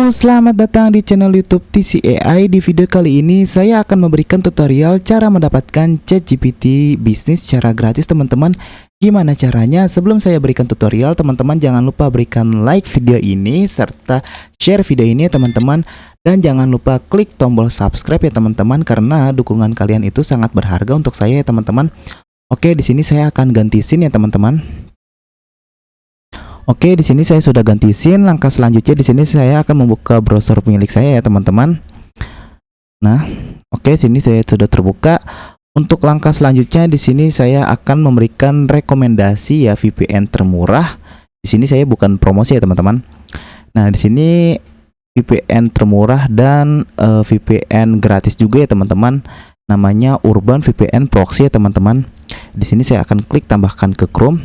Selamat datang di channel YouTube TCAI. Di video kali ini saya akan memberikan tutorial cara mendapatkan ChatGPT bisnis secara gratis, teman-teman. Gimana caranya? Sebelum saya berikan tutorial, teman-teman jangan lupa berikan like video ini serta share video ini ya, teman-teman. Dan jangan lupa klik tombol subscribe ya, teman-teman, karena dukungan kalian itu sangat berharga untuk saya ya, teman-teman. Oke, di sini saya akan ganti scene ya, teman-teman. Oke, di sini saya sudah ganti scene. Langkah selanjutnya di sini saya akan membuka browser milik saya ya, teman-teman. Nah, oke, sini saya sudah terbuka. Untuk langkah selanjutnya di sini saya akan memberikan rekomendasi ya VPN termurah. Di sini saya bukan promosi ya, teman-teman. Nah, di sini VPN termurah dan VPN gratis juga ya, teman-teman. Namanya Urban VPN Proxy ya, teman-teman. Di sini saya akan klik tambahkan ke Chrome.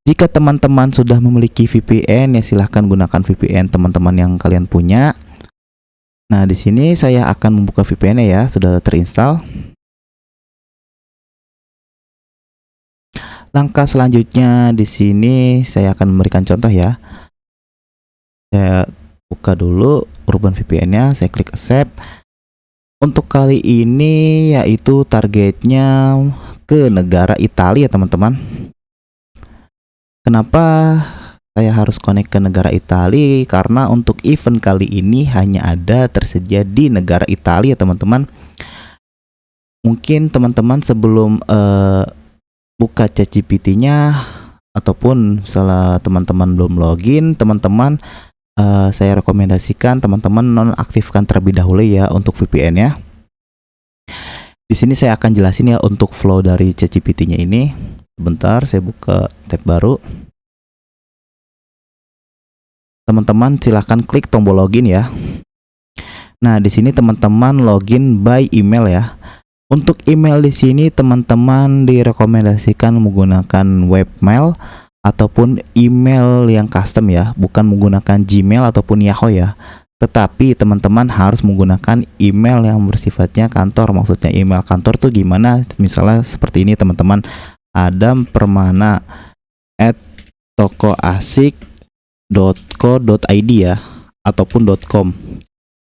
Jika teman-teman sudah memiliki VPN ya, silahkan gunakan VPN teman-teman yang kalian punya. Nah, di sini saya akan membuka VPN ya, sudah terinstall. Langkah selanjutnya di sini saya akan memberikan contoh ya. Saya buka dulu Urban VPN-nya, saya klik accept. Untuk kali ini yaitu targetnya ke negara Italia, teman-teman. Kenapa saya harus connect ke negara Italia? Karena untuk event kali ini hanya ada tersedia di negara Italia, teman-teman. Mungkin teman-teman sebelum buka ChatGPT-nya ataupun misalnya teman-teman belum login, teman-teman saya rekomendasikan teman-teman nonaktifkan terlebih dahulu ya untuk VPN-nya. Di sini saya akan jelasin ya untuk flow dari ChatGPT-nya ini. Sebentar, saya buka tab baru. Teman-teman silahkan klik tombol login ya. Nah, di sini teman-teman login by email ya. Untuk email di sini teman-teman direkomendasikan menggunakan webmail ataupun email yang custom ya, bukan menggunakan Gmail ataupun Yahoo ya. Tetapi teman-teman harus menggunakan email yang bersifatnya kantor. Maksudnya email kantor tuh gimana? Misalnya seperti ini, teman-teman. adampermana@tokoasik.co.id ya, ataupun .com.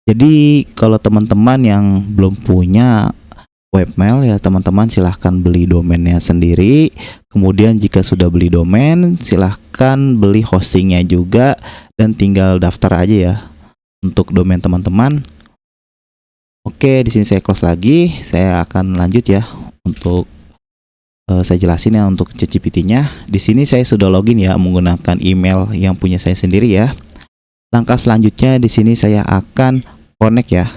Jadi kalau teman-teman yang belum punya webmail ya, teman-teman silahkan beli domainnya sendiri. Kemudian jika sudah beli domain, silahkan beli hostingnya juga dan tinggal daftar aja ya untuk domain teman-teman. Oke, di sini saya close lagi. Saya akan lanjut ya untuk saya jelasin ya untuk ChatGPT-nya. Di sini saya sudah login ya menggunakan email yang punya saya sendiri ya. Langkah selanjutnya di sini saya akan connect ya.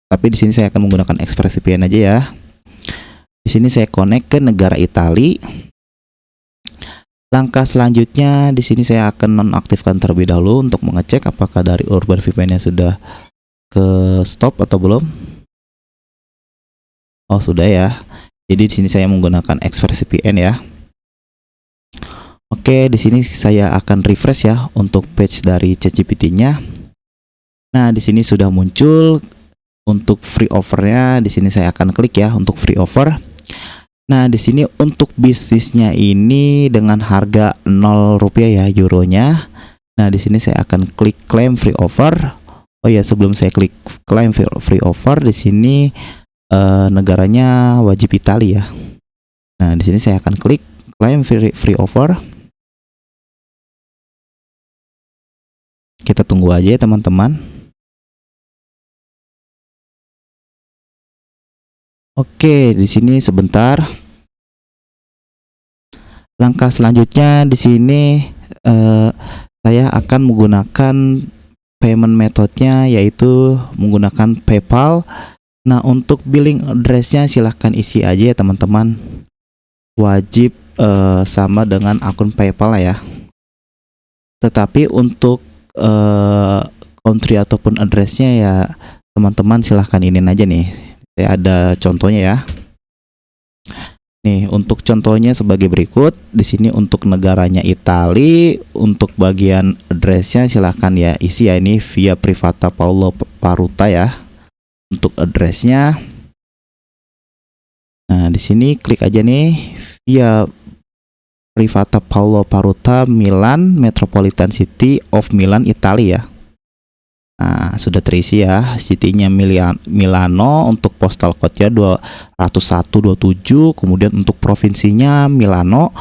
Tapi di sini saya akan menggunakan ExpressVPN aja ya. Di sini saya connect ke negara Italia. Langkah selanjutnya di sini saya akan nonaktifkan terlebih dahulu untuk mengecek apakah dari Urban VPN-nya sudah ke stop atau belum. Oh, sudah ya. Jadi di sini saya menggunakan ExpressVPN ya. Oke, di sini saya akan refresh ya untuk page dari ChatGPT-nya. Nah, di sini sudah muncul untuk free offer-nya. Di sini saya akan klik ya untuk free offer. Nah, di sini untuk bisnisnya ini dengan harga 0 rupiah ya euronya. Nah, di sini saya akan klik claim free offer. Oh ya, sebelum saya klik claim free offer, di sini negaranya wajib Italia ya. Nah, di sini saya akan klik claim free offer. Kita tunggu aja ya, teman-teman. Oke, di sini sebentar. Langkah selanjutnya di sini saya akan menggunakan payment methodnya yaitu menggunakan PayPal. Nah, untuk billing address-nya silahkan isi aja ya, teman-teman. Wajib sama dengan akun PayPal ya. Tetapi untuk country ataupun address-nya ya, teman-teman silahkan ini aja nih. Saya ada contohnya ya. Nih, untuk contohnya sebagai berikut. Di sini untuk negaranya Italia, untuk bagian address-nya silahkan ya isi ya, ini via Privata Paulo Paruta ya. Untuk address-nya. Nah, di sini klik aja nih via Privata Paolo Paruta, Milan, Metropolitan City of Milan, Italia ya. Nah, sudah terisi ya. City-nya Milano, untuk postal code-nya 20127, kemudian untuk provinsinya Milano.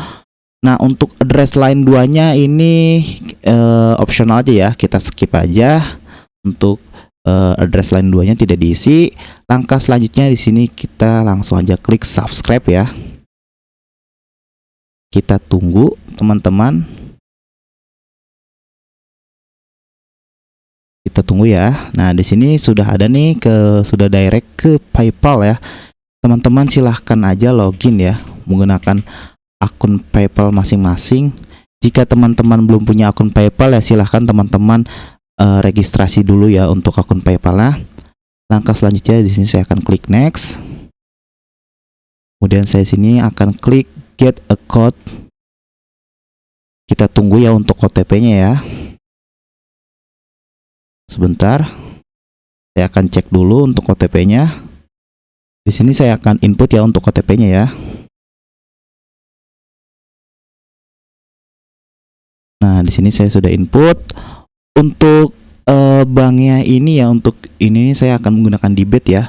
Nah, untuk address line 2-nya ini optional aja ya, kita skip aja. Untuk address line 2-nya tidak diisi. Langkah selanjutnya di sini kita langsung aja klik subscribe ya. Kita tunggu teman-teman. Kita tunggu ya. Nah, di sini sudah ada nih, sudah direct ke PayPal ya. Teman-teman silahkan aja login ya menggunakan akun PayPal masing-masing. Jika teman-teman belum punya akun PayPal ya silahkan teman-teman registrasi dulu ya untuk akun PayPal-nya. Langkah selanjutnya di sini saya akan klik next. Kemudian saya sini akan klik get a code. Kita tunggu ya untuk OTP-nya ya. Sebentar, saya akan cek dulu untuk OTP-nya. Di sini saya akan input ya untuk OTP-nya ya. Nah, di sini saya sudah input. Untuk banknya ini ya, untuk ini saya akan menggunakan debit ya.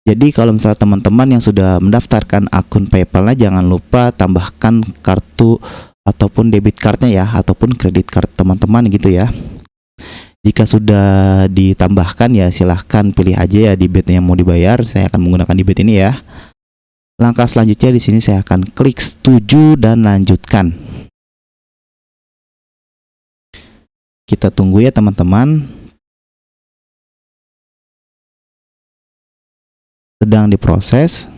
Jadi kalau misalnya teman-teman yang sudah mendaftarkan akun PayPal-nya, jangan lupa tambahkan kartu ataupun debit card-nya ya, ataupun kredit card teman-teman gitu ya. Jika sudah ditambahkan ya silahkan pilih aja ya debit yang mau dibayar. Saya akan menggunakan debit ini ya. Langkah selanjutnya di sini saya akan klik setuju dan lanjutkan. Kita tunggu ya teman-teman. Sedang diproses.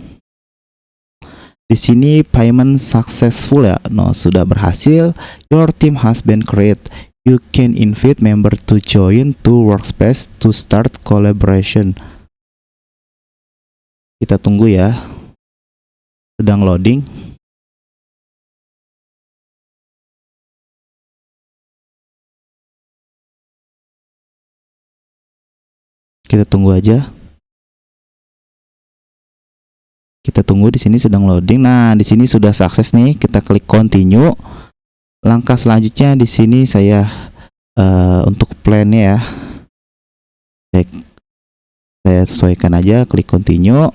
Di sini payment successful ya. No, sudah berhasil. Your team has been created. You can invite member to join to workspace to start collaboration. Kita tunggu ya. Sedang loading. Kita tunggu aja. Kita tunggu, di sini sedang loading. Nah, di sini sudah sukses nih. Kita klik continue. Langkah selanjutnya di sini saya untuk plan-nya ya. Saya sesuaikan aja, klik continue.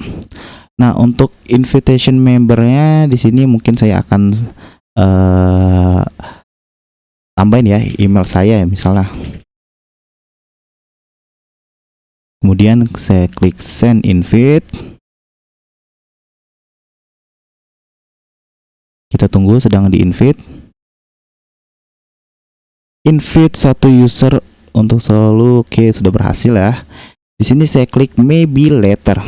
Nah, untuk invitation membernya di sini mungkin saya akan tambahin ya email saya ya misalnya. Kemudian saya klik send invite. Kita tunggu, sedang di-invite. Invite satu user untuk selalu. Oke, sudah berhasil ya. Di sini saya klik maybe later.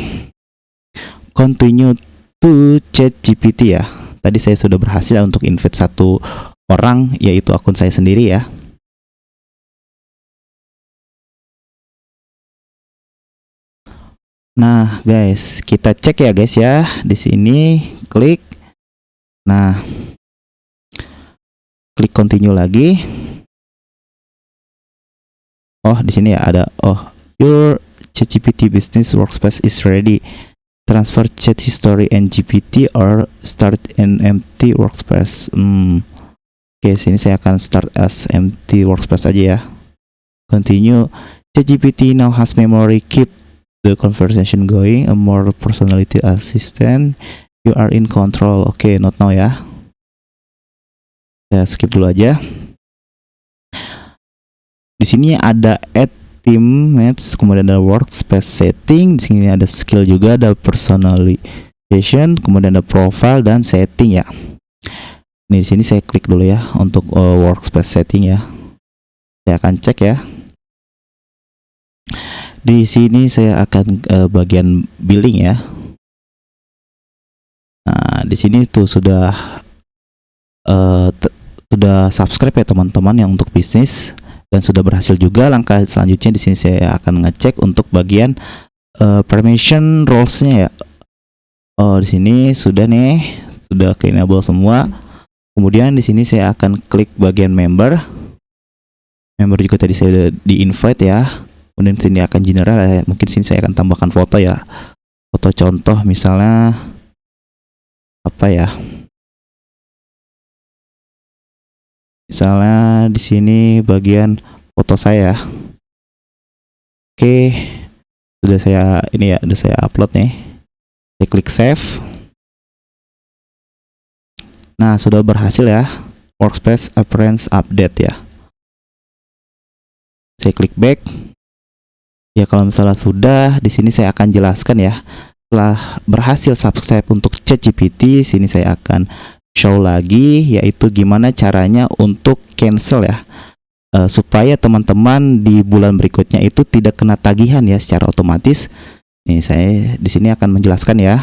Continue to ChatGPT ya. Tadi saya sudah berhasil untuk invite satu orang, yaitu akun saya sendiri ya. Nah, guys, kita cek ya guys ya. Di sini klik. Nah, klik continue lagi. Oh, di sini ya ada your ChatGPT business workspace is ready. Transfer chat history and GPT or start an empty workspace. Oke, sini saya akan start as empty workspace aja ya. Continue. ChatGPT now has memory. Keep the conversation going. A more personality assistant. You are in control. Oke, not now ya. Saya skip dulu aja. Di sini ada add teammates, kemudian ada workspace setting. Di sini ada skill juga, ada personalization, kemudian ada profile dan setting ya. Nih, di sini saya klik dulu ya untuk workspace setting ya. Saya akan cek ya. Di sini saya akan bagian billing ya. Nah, di sini tuh sudah subscribe ya teman-teman yang untuk bisnis. Dan sudah berhasil juga. Langkah selanjutnya di sini saya akan ngecek untuk bagian permission roles-nya ya. Oh, di sini sudah nih, sudah ke enable semua. Kemudian di sini saya akan klik bagian member. Member juga tadi saya di invite ya. Kemudian sini akan general ya. Mungkin sini saya akan tambahkan foto ya. Foto contoh misalnya apa ya? Misalnya di sini bagian foto saya. Oke, sudah saya ini ya, sudah saya upload nih. Saya klik save. Nah, sudah berhasil ya. Workspace Appearance Update ya. Saya klik back. Ya, kalau misalnya sudah, di sini saya akan jelaskan ya. Setelah berhasil subscribe untuk ChatGPT, sini saya akan show lagi, yaitu gimana caranya untuk cancel ya, supaya teman-teman di bulan berikutnya itu tidak kena tagihan ya secara otomatis. Nih, saya di sini akan menjelaskan ya.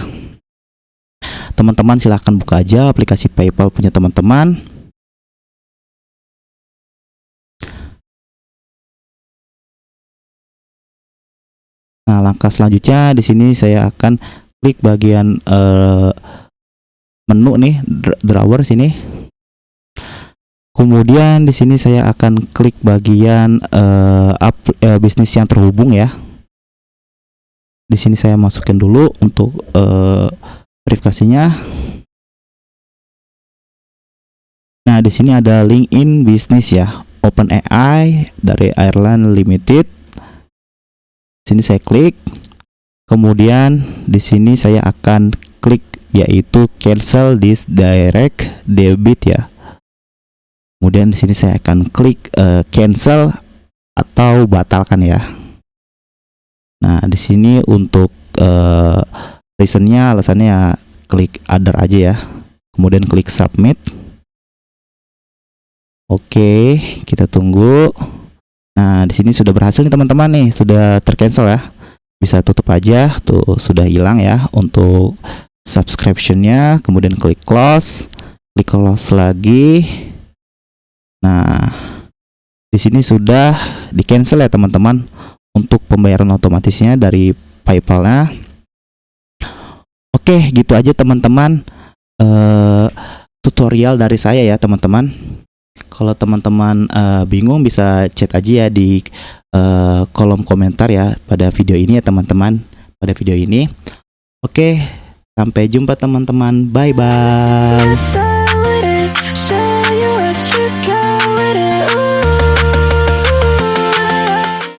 Teman-teman silahkan buka aja aplikasi PayPal punya teman-teman. Nah, langkah selanjutnya di sini saya akan klik bagian menu nih, drawer sini. Kemudian di sini saya akan klik bagian bisnis yang terhubung ya. Di sini saya masukin dulu untuk verifikasinya. Nah, di sini ada LinkedIn bisnis ya, OpenAI dari Ireland Limited. Sini saya klik, kemudian di sini saya akan klik yaitu cancel this direct debit ya. Kemudian di sini saya akan klik cancel atau batalkan ya. Nah, di sini untuk reasonnya, alasannya ya klik other aja ya. Kemudian klik submit. Oke, kita tunggu. Nah, di sini sudah berhasil nih teman-teman nih, sudah tercancel ya. Bisa tutup aja, tuh sudah hilang ya untuk subscription-nya. Kemudian klik close lagi. Nah, di sini sudah di cancel ya teman-teman untuk pembayaran otomatisnya dari PayPal-nya. Oke, gitu aja teman-teman tutorial dari saya ya teman-teman. Kalau teman-teman bingung bisa chat aja ya di kolom komentar ya pada video ini ya teman-teman, pada video ini. Oke, sampai jumpa teman-teman. Bye bye.